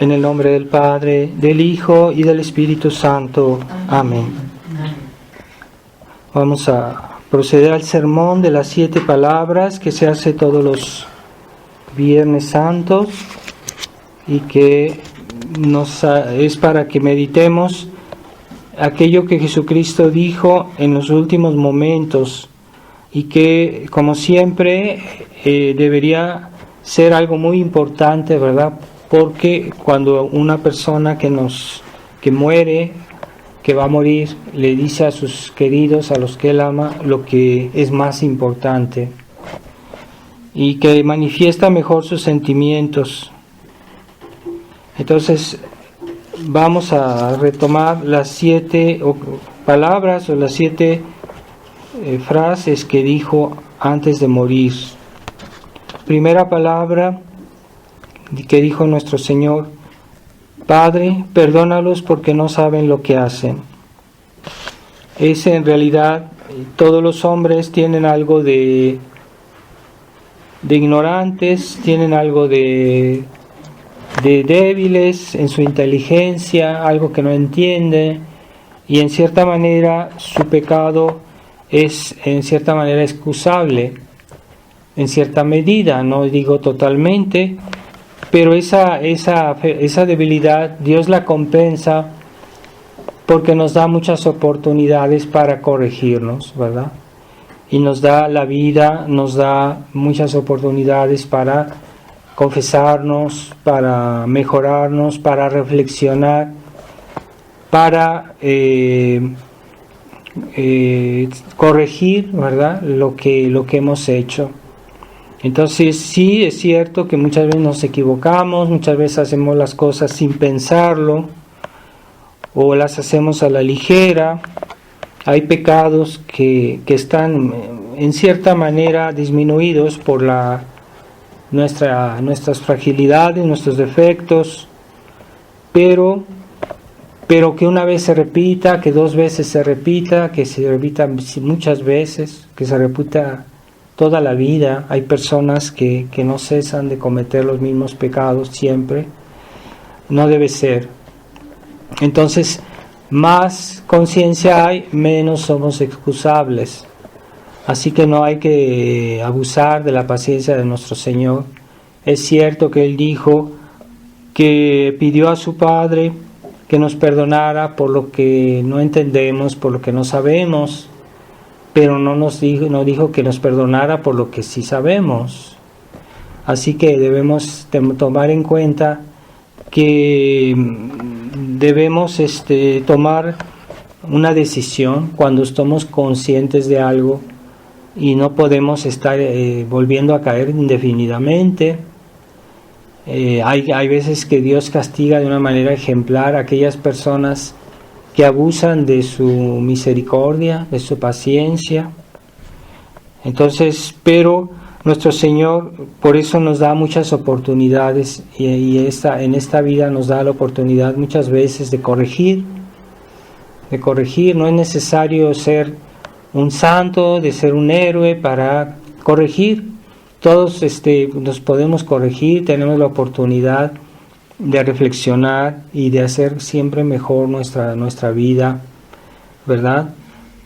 En el nombre del Padre, del Hijo y del Espíritu Santo. Amén. Vamos a proceder al sermón de las 7 palabras que se hace todos los Viernes Santos y que es para que meditemos aquello que Jesucristo dijo en los últimos momentos y que, como siempre, debería ser algo muy importante, ¿verdad? Porque cuando una persona que muere, que va a morir, le dice a sus queridos, a los que él ama, lo que es más importante y que manifiesta mejor sus sentimientos. Entonces, vamos a retomar las 7 palabras o las 7 frases que dijo antes de morir. Primera palabra que dijo nuestro Señor: Padre, perdónalos porque no saben lo que hacen. En realidad, todos los hombres tienen algo de ignorantes, tienen algo de débiles en su inteligencia, algo que no entiende, y en cierta manera su pecado es en cierta manera excusable, en cierta medida, no digo totalmente, pero esa debilidad Dios la compensa porque nos da muchas oportunidades para corregirnos, ¿verdad? Y nos da la vida, nos da muchas oportunidades para confesarnos, para mejorarnos, para reflexionar, para corregir, ¿verdad?, lo que hemos hecho. Entonces sí es cierto que muchas veces nos equivocamos, muchas veces hacemos las cosas sin pensarlo o las hacemos a la ligera. Hay pecados que están en cierta manera disminuidos por nuestras fragilidades, nuestros defectos, pero que una vez se repita, que 2 veces se repita, que se repita muchas veces, que se repita toda la vida. Hay personas que no cesan de cometer los mismos pecados siempre. No debe ser. Entonces, más conciencia hay, menos somos excusables. Así que no hay que abusar de la paciencia de nuestro Señor. Es cierto que Él dijo que pidió a su Padre que nos perdonara por lo que no entendemos, por lo que no sabemos, pero no dijo que nos perdonara por lo que sí sabemos. Así que debemos tomar en cuenta que debemos tomar una decisión cuando estamos conscientes de algo y no podemos estar volviendo a caer indefinidamente. Hay veces que Dios castiga de una manera ejemplar a aquellas personas que abusan de su misericordia, de su paciencia. Entonces, pero nuestro Señor por eso nos da muchas oportunidades y en esta vida nos da la oportunidad muchas veces de corregir. No es necesario ser un santo, de ser un héroe para corregir. Todos nos podemos corregir, tenemos la oportunidad de reflexionar y de hacer siempre mejor nuestra vida, ¿verdad?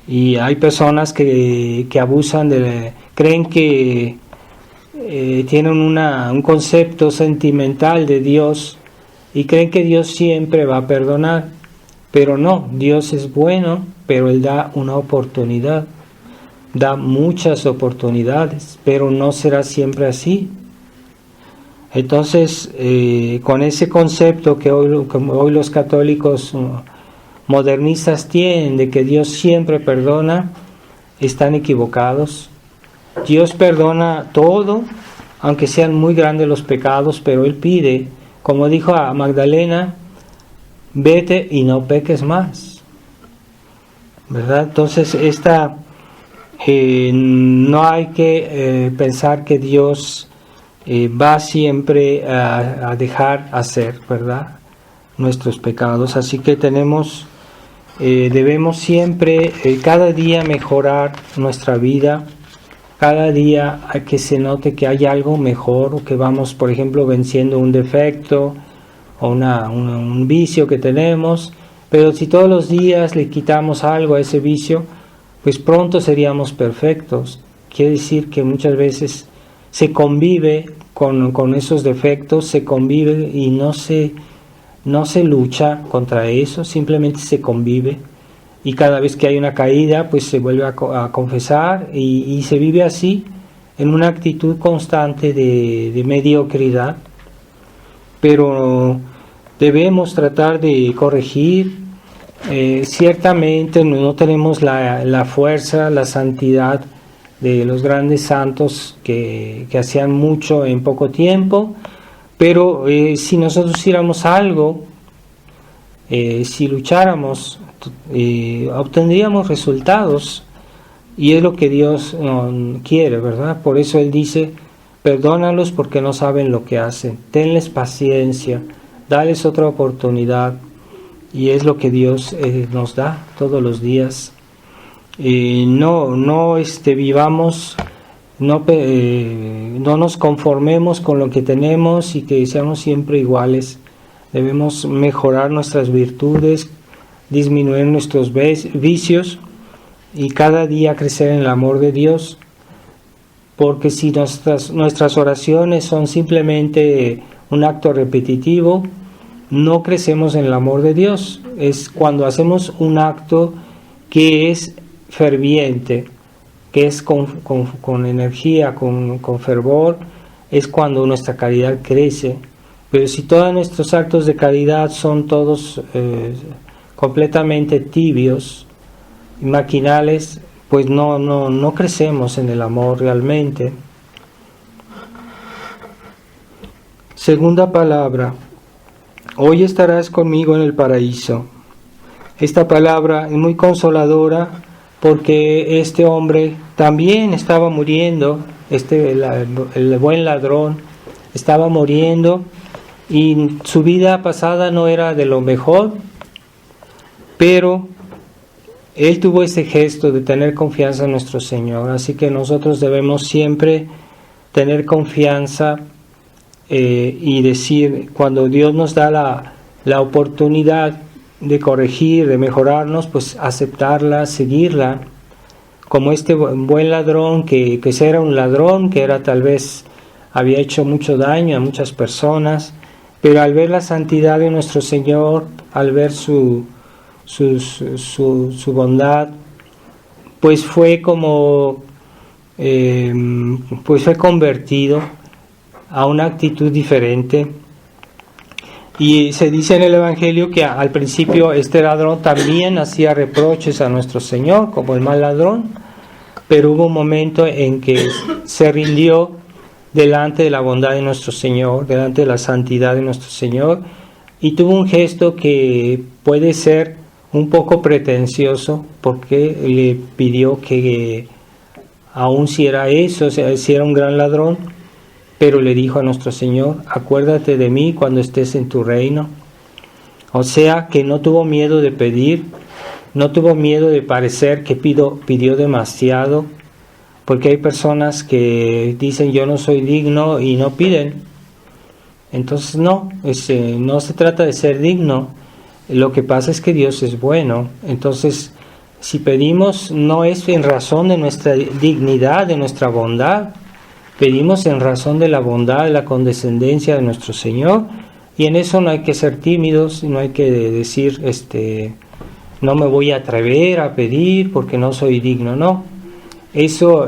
Y hay personas que abusan creen que tienen un concepto sentimental de Dios y creen que Dios siempre va a perdonar, pero no, Dios es bueno, pero Él da una oportunidad, da muchas oportunidades, pero no será siempre así. Entonces, con ese concepto que hoy los católicos modernistas tienen de que Dios siempre perdona, están equivocados. Dios perdona todo, aunque sean muy grandes los pecados, pero Él pide, como dijo a Magdalena, vete y no peques más, ¿verdad? Entonces, no hay que pensar que Dios va siempre a dejar hacer, ¿verdad?, nuestros pecados. Así que debemos siempre, cada día mejorar nuestra vida, cada día hay que se note que hay algo mejor o que vamos, por ejemplo, venciendo un defecto o un vicio que tenemos, pero si todos los días le quitamos algo a ese vicio, pues pronto seríamos perfectos. Quiere decir que muchas veces se convive con esos defectos, se convive y no se lucha contra eso, simplemente se convive. Y cada vez que hay una caída, pues se vuelve a confesar y se vive así, en una actitud constante de mediocridad. Pero debemos tratar de corregir. Ciertamente no tenemos la fuerza, la santidad de los grandes santos que hacían mucho en poco tiempo, pero si nosotros hiciéramos algo, si lucháramos, obtendríamos resultados, y es lo que Dios quiere, ¿verdad? Por eso Él dice: perdónalos porque no saben lo que hacen, tenles paciencia, dales otra oportunidad. Y es lo que Dios nos da todos los días. No vivamos, no nos conformemos con lo que tenemos y que seamos siempre iguales. Debemos mejorar nuestras virtudes, disminuir nuestros vicios y cada día crecer en el amor de Dios, porque si nuestras oraciones son simplemente un acto repetitivo, no crecemos en el amor de Dios. Es cuando hacemos un acto que es ferviente, que es con energía, con fervor, es cuando nuestra caridad crece. Pero si todos nuestros actos de caridad son todos completamente tibios y maquinales, pues no crecemos en el amor realmente. Segunda palabra: hoy estarás conmigo en el paraíso. Esta palabra es muy consoladora porque este hombre también estaba muriendo, el buen ladrón estaba muriendo y su vida pasada no era de lo mejor, pero él tuvo ese gesto de tener confianza en nuestro Señor. Así que nosotros debemos siempre tener confianza y decir, cuando Dios nos da la oportunidad de corregir, de mejorarnos, pues aceptarla, seguirla, como este buen ladrón que era un ladrón, que era tal vez había hecho mucho daño a muchas personas, pero al ver la santidad de nuestro Señor, al ver su bondad, pues fue como pues fue convertido a una actitud diferente. Y se dice en el Evangelio que al principio este ladrón también hacía reproches a nuestro Señor como el mal ladrón, pero hubo un momento en que se rindió delante de la bondad de nuestro Señor, delante de la santidad de nuestro Señor, y tuvo un gesto que puede ser un poco pretencioso, porque le pidió que aun si era eso, o sea, si era un gran ladrón, pero le dijo a nuestro Señor: acuérdate de mí cuando estés en tu reino. O sea, que no tuvo miedo de pedir, no tuvo miedo de parecer que pidió demasiado, porque hay personas que dicen yo no soy digno y no piden. Entonces no se trata de ser digno, lo que pasa es que Dios es bueno. Entonces, si pedimos, no es en razón de nuestra dignidad, de nuestra bondad, pedimos en razón de la bondad, de la condescendencia de nuestro Señor, y en eso no hay que ser tímidos, no hay que decir no me voy a atrever a pedir porque no soy digno. No, eso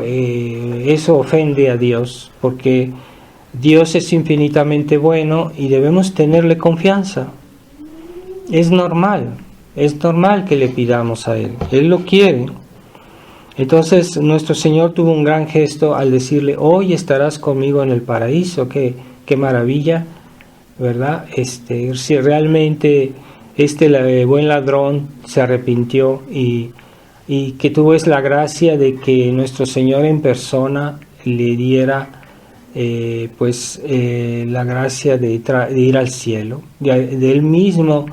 ofende a Dios, porque Dios es infinitamente bueno y debemos tenerle confianza. Es normal que le pidamos a Él lo quiere. Entonces nuestro Señor tuvo un gran gesto al decirle: hoy estarás conmigo en el paraíso. Qué maravilla, ¿verdad? Si realmente buen ladrón se arrepintió y que tuvo la gracia de que nuestro Señor en persona le diera la gracia de ir al cielo, de Él mismo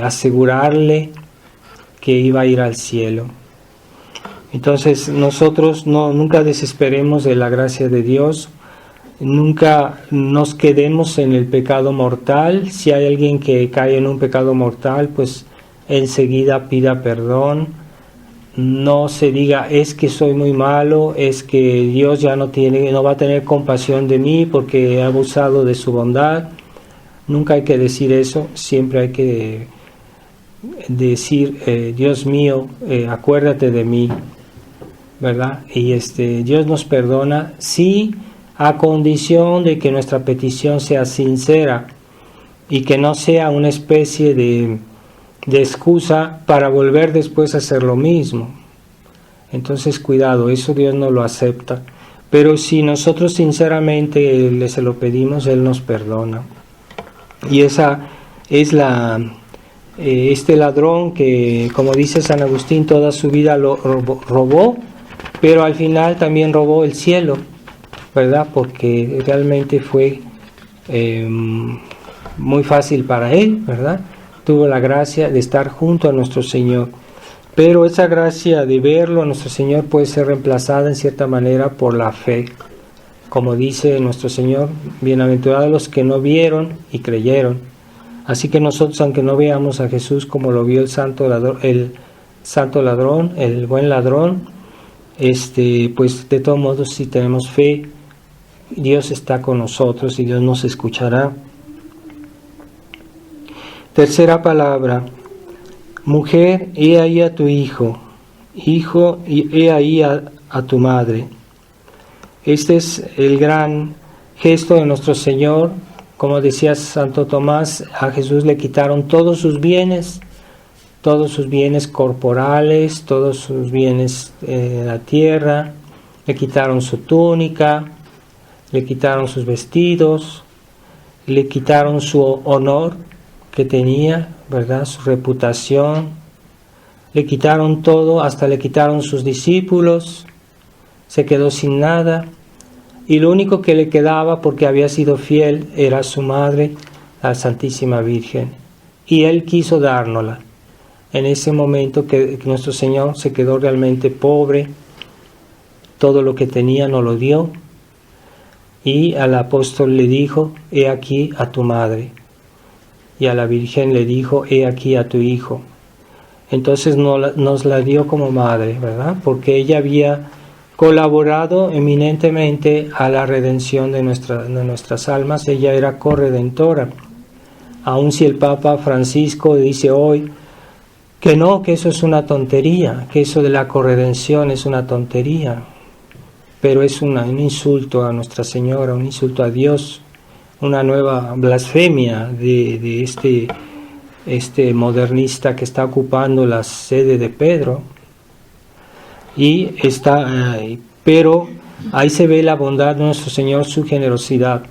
asegurarle que iba a ir al cielo. Entonces nosotros nunca desesperemos de la gracia de Dios. nunca nos quedemos en el pecado mortal. Si hay alguien que cae en un pecado mortal, pues enseguida pida perdón. No se diga, es que soy muy malo, es que Dios ya no va a tener compasión de mí porque he abusado de su bondad. Nunca hay que decir eso, siempre hay que decir, Dios mío, acuérdate de mí, ¿verdad? Y Dios nos perdona, sí, a condición de que nuestra petición sea sincera y que no sea una especie de excusa para volver después a hacer lo mismo. Entonces cuidado, eso Dios no lo acepta. Pero si nosotros sinceramente se lo pedimos, Él nos perdona. Y esa es este ladrón que, como dice San Agustín, toda su vida lo robó, pero al final también robó el cielo, ¿verdad? Porque realmente fue muy fácil para él, ¿verdad? Tuvo la gracia de estar junto a nuestro Señor. Pero esa gracia de verlo a nuestro Señor puede ser reemplazada en cierta manera por la fe. Como dice nuestro Señor, bienaventurados los que no vieron y creyeron. Así que nosotros, aunque no veamos a Jesús como lo vio el santo ladrón, el buen ladrón, pues de todos modos, si tenemos fe, Dios está con nosotros y Dios nos escuchará. Tercera palabra, mujer, he ahí a tu hijo, hijo, he ahí a tu madre. Este es el gran gesto de nuestro Señor. Como decía Santo Tomás, a Jesús le quitaron todos sus bienes corporales, todos sus bienes de la tierra, le quitaron su túnica, le quitaron sus vestidos, le quitaron su honor que tenía, ¿verdad? Su reputación, le quitaron todo, hasta le quitaron sus discípulos, se quedó sin nada, y lo único que le quedaba, porque había sido fiel, era su madre, la Santísima Virgen, y Él quiso dárnosla. En ese momento que nuestro Señor se quedó realmente pobre, todo lo que tenía no lo dio, y al apóstol le dijo, he aquí a tu madre, y a la Virgen le dijo, he aquí a tu hijo. Entonces nos la dio como madre, ¿verdad? Porque ella había colaborado eminentemente a la redención de nuestras almas. Ella era corredentora. Aun si el Papa Francisco dice hoy que no, que eso es una tontería, que eso de la corredención es una tontería, pero es un insulto a Nuestra Señora, un insulto a Dios, una nueva blasfemia de este modernista que está ocupando la sede de Pedro. Y pero ahí se ve la bondad de nuestro Señor, su generosidad,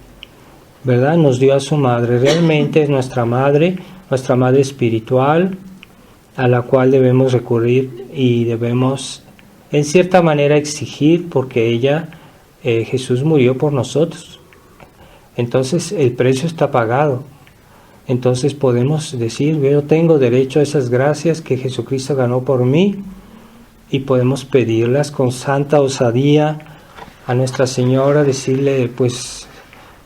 ¿verdad? Nos dio a su madre, realmente es nuestra madre espiritual, a la cual debemos recurrir y debemos en cierta manera exigir, porque ella, Jesús murió por nosotros, entonces el precio está pagado. Entonces podemos decir, yo tengo derecho a esas gracias que Jesucristo ganó por mí, y podemos pedirlas con santa osadía a Nuestra Señora, decirle, pues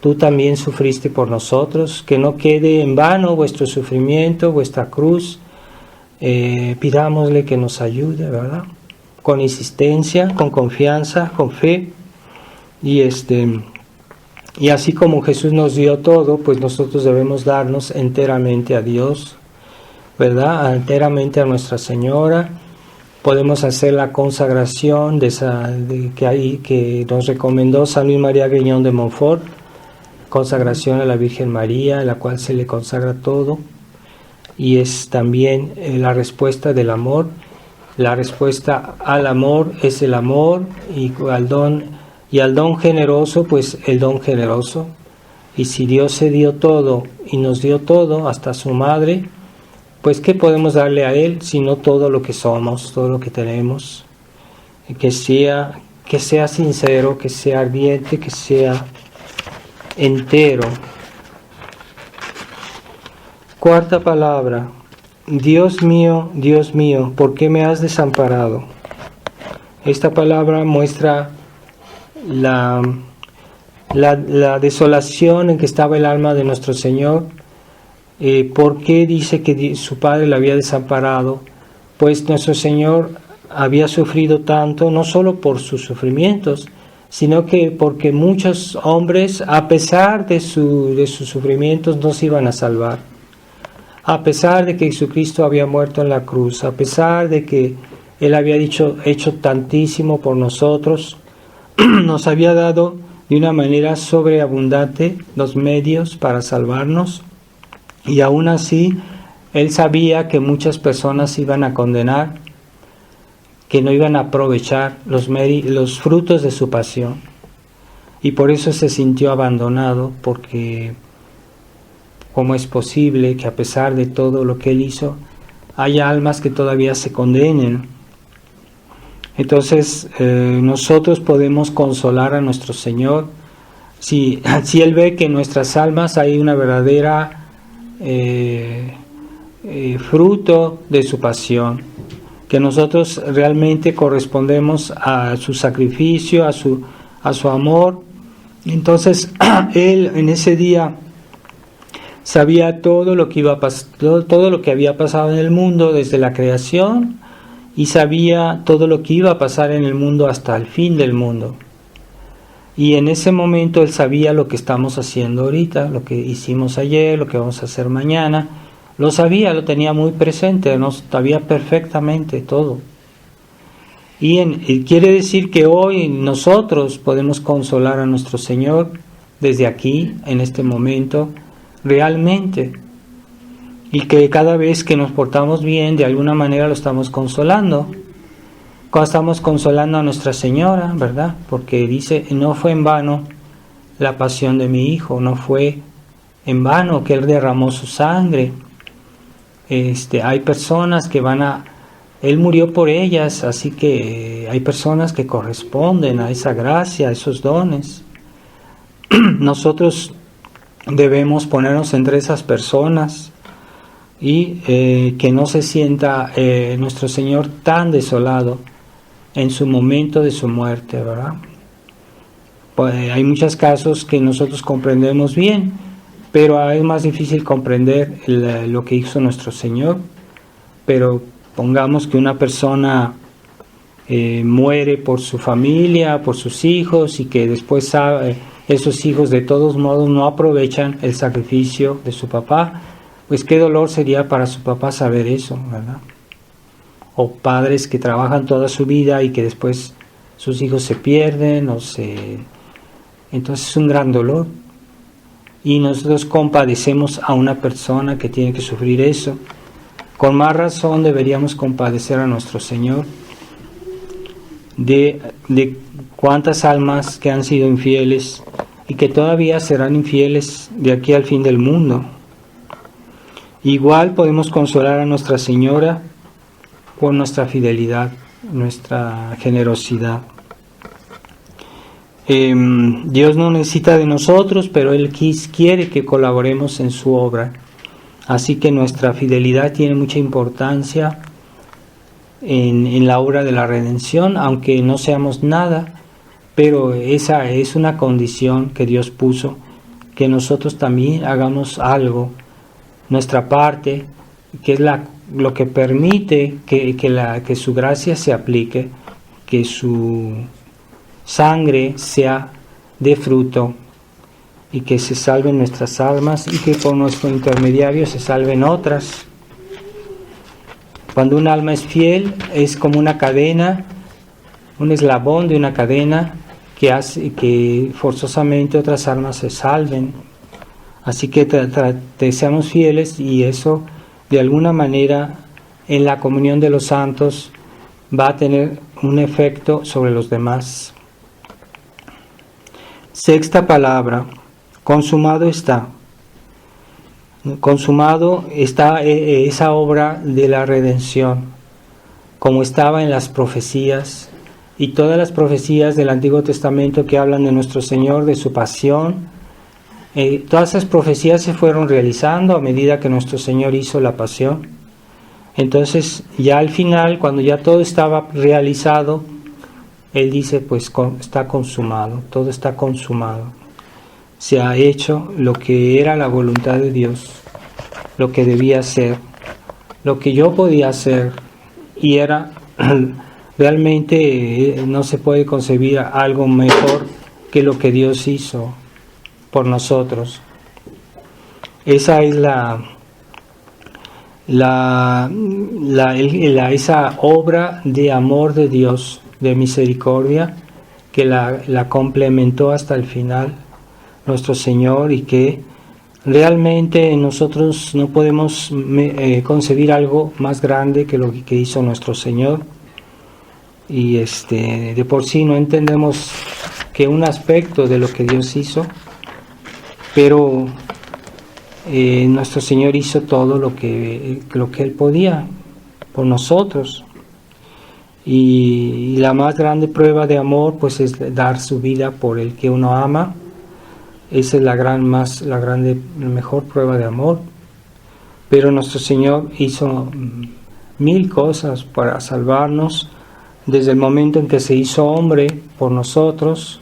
tú también sufriste por nosotros, que no quede en vano vuestro sufrimiento, vuestra cruz. Pidámosle que nos ayude, ¿verdad? Con insistencia, con confianza, con fe, y así como Jesús nos dio todo, pues nosotros debemos darnos enteramente a Dios, ¿verdad? Enteramente a Nuestra Señora. Podemos hacer la consagración que nos recomendó San Luis María Grignon de Montfort, consagración a la Virgen María, en la cual se le consagra todo, y es también la respuesta del amor. La respuesta al amor es el amor, y al don generoso, pues el don generoso. Y si Dios se dio todo y nos dio todo, hasta su madre, pues ¿qué podemos darle a Él sino todo lo que somos, todo lo que tenemos? Que sea sincero, que sea ardiente, que sea entero. Cuarta palabra, Dios mío, ¿por qué me has desamparado? Esta palabra muestra la desolación en que estaba el alma de nuestro Señor. ¿Por qué dice que su Padre la había desamparado? Pues nuestro Señor había sufrido tanto, no solo por sus sufrimientos, sino que porque muchos hombres, a pesar de sus sufrimientos, no se iban a salvar. A pesar de que Jesucristo había muerto en la cruz, a pesar de que Él había hecho tantísimo por nosotros, nos había dado de una manera sobreabundante los medios para salvarnos, y aún así Él sabía que muchas personas se iban a condenar, que no iban a aprovechar los frutos de su pasión, y por eso se sintió abandonado, porque ¿cómo es posible que a pesar de todo lo que Él hizo, haya almas que todavía se condenen? Entonces nosotros podemos consolar a nuestro Señor si Él ve que en nuestras almas hay una verdadera fruto de su pasión, que nosotros realmente correspondemos a su sacrificio, a su amor. Entonces Él en ese día sabía todo lo que todo lo que había pasado en el mundo desde la creación, y sabía todo lo que iba a pasar en el mundo hasta el fin del mundo. Y en ese momento Él sabía lo que estamos haciendo ahorita, lo que hicimos ayer, lo que vamos a hacer mañana. Lo sabía, lo tenía muy presente, nos sabía perfectamente todo. Y quiere decir que hoy nosotros podemos consolar a nuestro Señor desde aquí, en este momento, realmente. Y que cada vez que nos portamos bien, de alguna manera lo estamos consolando. Cuando estamos consolando a Nuestra Señora, ¿verdad? Porque dice, no fue en vano la pasión de mi Hijo, no fue en vano que Él derramó su sangre. Hay personas que Él murió por ellas, así que hay personas que corresponden a esa gracia, a esos dones. Nosotros debemos ponernos entre esas personas y que no se sienta nuestro Señor tan desolado en su momento de su muerte, ¿verdad? Pues, hay muchos casos que nosotros comprendemos bien, pero es más difícil comprender lo que hizo nuestro Señor. Pero pongamos que una persona muere por su familia, por sus hijos, y que después esos hijos de todos modos no aprovechan el sacrificio de su papá, pues qué dolor sería para su papá saber eso, ¿verdad? O padres que trabajan toda su vida y que después sus hijos se pierden, entonces es un gran dolor. Y nosotros compadecemos a una persona que tiene que sufrir eso. Con más razón deberíamos compadecer a nuestro Señor de cuántas almas que han sido infieles y que todavía serán infieles de aquí al fin del mundo. Igual podemos consolar a Nuestra Señora por nuestra fidelidad, nuestra generosidad. Dios no necesita de nosotros, pero Él quiere que colaboremos en su obra. Así que nuestra fidelidad tiene mucha importancia en la obra de la redención, aunque no seamos nada, pero esa es una condición que Dios puso, que nosotros también hagamos algo, nuestra parte, que es lo que permite que su gracia se aplique, que su sangre sea de fruto y que se salven nuestras almas y que por nuestro intermediario se salven otras. Cuando un alma es fiel, es como una cadena, un eslabón de una cadena que hace que forzosamente otras almas se salven. Así que seamos fieles, y eso de alguna manera en la comunión de los santos va a tener un efecto sobre los demás. Sexta palabra, consumado está. Consumado está esa obra de la redención, como estaba en las profecías, y todas las profecías del Antiguo Testamento que hablan de nuestro Señor, de su pasión, todas esas profecías se fueron realizando a medida que nuestro Señor hizo la pasión. Entonces, ya al final, cuando ya todo estaba realizado, Él dice, pues está consumado, todo está consumado. se ha hecho lo que era la voluntad de Dios, lo que debía hacer, lo que yo podía hacer, y era realmente no se puede concebir algo mejor que lo que Dios hizo por nosotros. Esa es esa obra de amor de Dios, de misericordia, que la complementó hasta el final nuestro Señor, y que realmente nosotros no podemos concebir algo más grande que lo que hizo nuestro Señor. Y de por sí no entendemos que un aspecto de lo que Dios hizo, pero nuestro Señor hizo todo lo que Él podía por nosotros. Y la más grande prueba de amor pues es dar su vida por el que uno ama. Esa es la mejor prueba de amor. Pero nuestro Señor hizo 1000 cosas para salvarnos, desde el momento en que se hizo hombre por nosotros,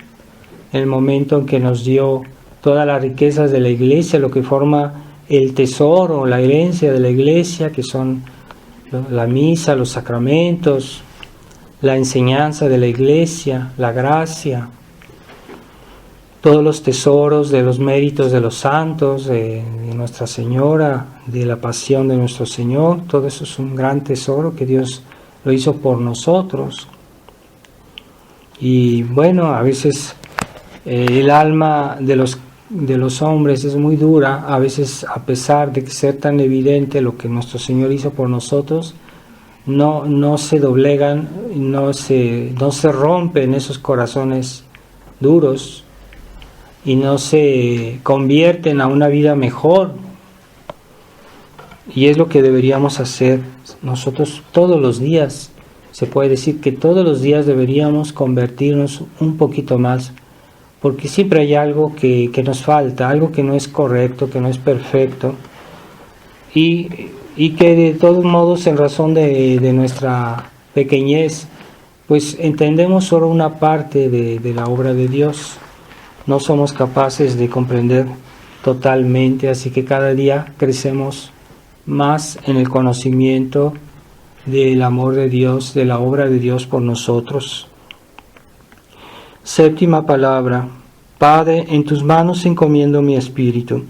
el momento en que nos dio todas las riquezas de la iglesia, lo que forma el tesoro, la herencia de la iglesia, que son la misa, los sacramentos, la enseñanza de la iglesia, la gracia, todos los tesoros de los méritos de los santos, de Nuestra Señora, de la pasión de nuestro Señor. Todo eso es un gran tesoro que Dios lo hizo por nosotros. Y bueno, a veces el alma de los hombres es muy dura. A veces, a pesar de ser tan evidente lo que nuestro Señor hizo por nosotros, no se doblegan, no se rompen esos corazones duros y no se convierten a una vida mejor. Y es lo que deberíamos hacer nosotros todos los días. Se puede decir que todos los días deberíamos convertirnos un poquito más, porque siempre hay algo que nos falta, algo que no es correcto, que no es perfecto, y que de todos modos, en razón de nuestra pequeñez, pues entendemos solo una parte de la obra de Dios. No somos capaces de comprender totalmente, así que cada día crecemos más en el conocimiento del amor de Dios, de la obra de Dios por nosotros. Séptima palabra: Padre, en tus manos encomiendo mi espíritu.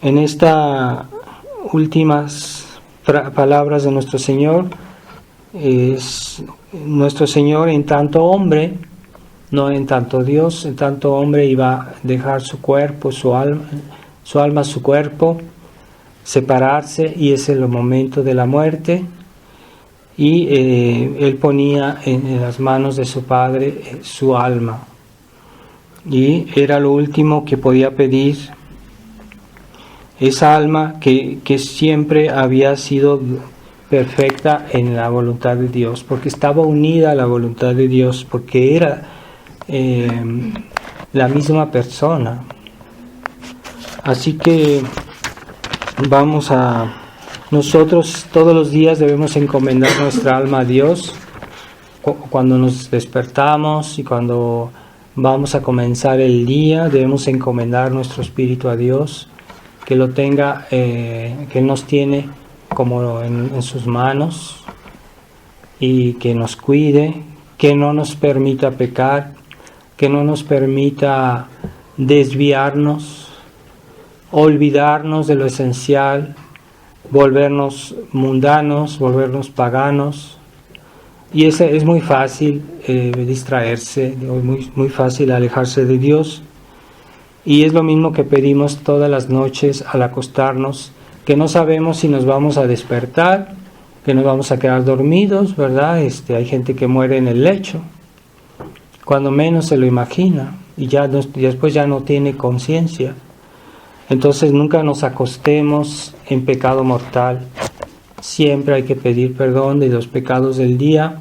En estas últimas palabras de nuestro Señor, nuestro Señor, en tanto hombre, no en tanto Dios, en tanto hombre, iba a dejar su cuerpo, su alma, su cuerpo, separarse, y ese es el momento de la muerte. Y él ponía en las manos de su Padre su alma, y era lo último que podía pedir. Esa alma que siempre había sido perfecta en la voluntad de Dios, porque estaba unida a la voluntad de Dios, porque era la misma persona. Así que nosotros todos los días debemos encomendar nuestra alma a Dios. Cuando nos despertamos y cuando vamos a comenzar el día, debemos encomendar nuestro espíritu a Dios, que lo tenga, que Él nos tiene como en sus manos, y que nos cuide, que no nos permita pecar, que no nos permita desviarnos, olvidarnos de lo esencial, volvernos mundanos, volvernos paganos. Y es muy fácil distraerse, muy fácil alejarse de Dios. Y es lo mismo que pedimos todas las noches al acostarnos, que no sabemos si nos vamos a despertar, que nos vamos a quedar dormidos, ¿verdad? Hay gente que muere en el lecho, cuando menos se lo imagina, y después ya no tiene conciencia. Entonces nunca nos acostemos en pecado mortal. Siempre hay que pedir perdón de los pecados del día,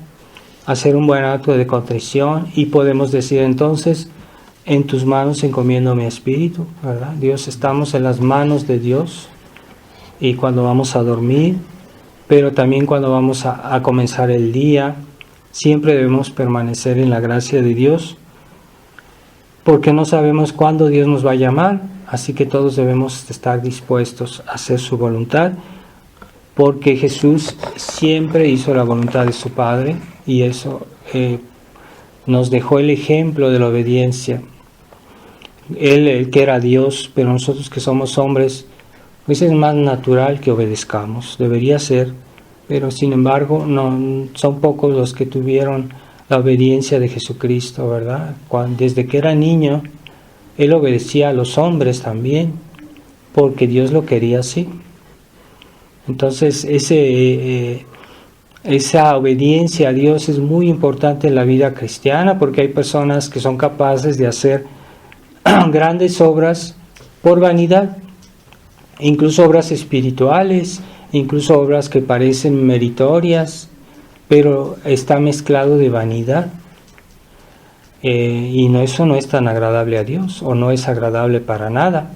hacer un buen acto de contrición, y podemos decir entonces: en tus manos encomiendo mi espíritu, ¿verdad? Dios, estamos en las manos de Dios, y cuando vamos a dormir, pero también cuando vamos a comenzar el día, siempre debemos permanecer en la gracia de Dios. porque no sabemos cuándo Dios nos va a llamar, así que todos debemos estar dispuestos a hacer su voluntad, porque Jesús siempre hizo la voluntad de su Padre, y eso nos dejó el ejemplo de la obediencia. Él que era Dios, pero nosotros que somos hombres, pues es más natural que obedezcamos, debería ser, pero sin embargo no son pocos los que tuvieron la obediencia de Jesucristo, ¿verdad? Desde que era niño, Él obedecía a los hombres también, porque Dios lo quería así. Entonces esa obediencia a Dios es muy importante en la vida cristiana, porque hay personas que son capaces de hacer grandes obras por vanidad, incluso obras espirituales, incluso obras que parecen meritorias, pero está mezclado de vanidad, y eso no es tan agradable a Dios, o no es agradable para nada.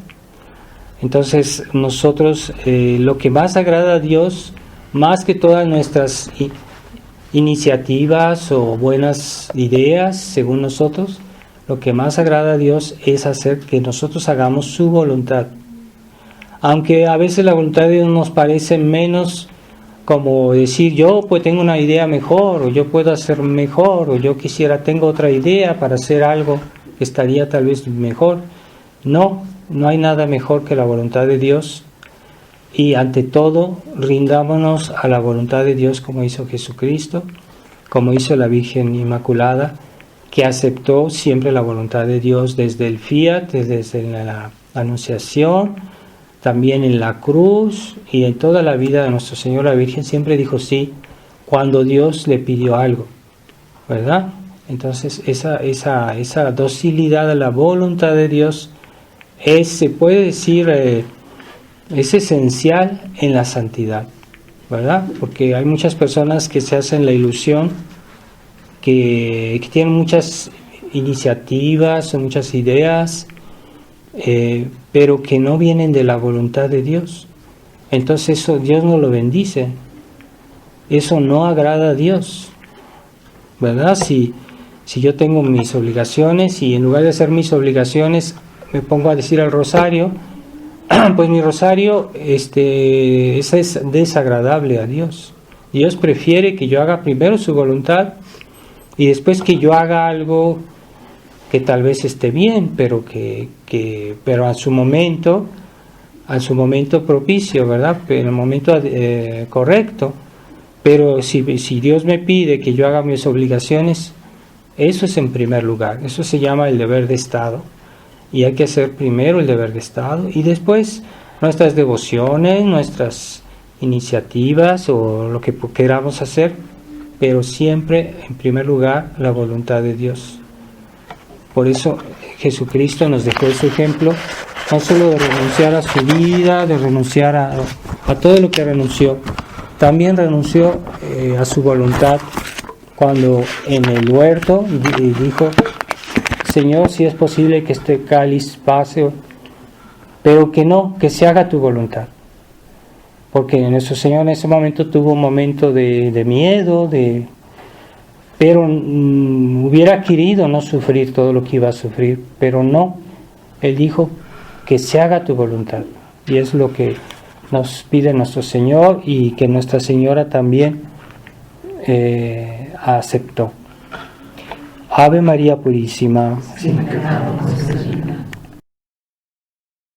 Entonces nosotros lo que más agrada a Dios, más que todas nuestras iniciativas o buenas ideas, según nosotros, lo que más agrada a Dios es hacer que nosotros hagamos su voluntad. Aunque a veces la voluntad de Dios nos parece menos, como decir yo pues tengo una idea mejor, o yo puedo hacer mejor, o yo tengo otra idea para hacer algo que estaría tal vez mejor. No hay nada mejor que la voluntad de Dios, y ante todo rindámonos a la voluntad de Dios, como hizo Jesucristo, como hizo la Virgen Inmaculada, que aceptó siempre la voluntad de Dios desde el fiat, desde la anunciación, también en la cruz, y en toda la vida de nuestro Señor. La Virgen siempre dijo sí cuando Dios le pidió algo, ¿verdad? Entonces esa docilidad a la voluntad de Dios se puede decir, es esencial en la santidad, ¿verdad? Porque hay muchas personas que se hacen la ilusión que tienen muchas iniciativas o muchas ideas, pero que no vienen de la voluntad de Dios. Entonces eso Dios no lo bendice, eso no agrada a Dios, ¿verdad? Si yo tengo mis obligaciones y en lugar de hacer mis obligaciones me pongo a decir el rosario, pues mi rosario esa es desagradable a Dios. Dios prefiere que yo haga primero su voluntad y después que yo haga algo que tal vez esté bien, pero pero a su momento propicio, ¿verdad? En el momento correcto. Pero si Dios me pide que yo haga mis obligaciones, eso es en primer lugar, eso se llama el deber de Estado, y hay que hacer primero el deber de Estado y después nuestras devociones, nuestras iniciativas o lo que queramos hacer, pero siempre en primer lugar la voluntad de Dios. Por eso Jesucristo nos dejó ese ejemplo, no solo de renunciar a su vida, de renunciar a todo lo que renunció, también renunció a su voluntad cuando en el huerto dijo: Señor, si es posible que este cáliz pase, pero que se haga tu voluntad. Porque nuestro Señor en ese momento tuvo un momento de miedo, pero hubiera querido no sufrir todo lo que iba a sufrir, pero no. Él dijo: que se haga tu voluntad. Y es lo que nos pide nuestro Señor y que Nuestra Señora también aceptó. Ave María Purísima. Sin pecado concebida.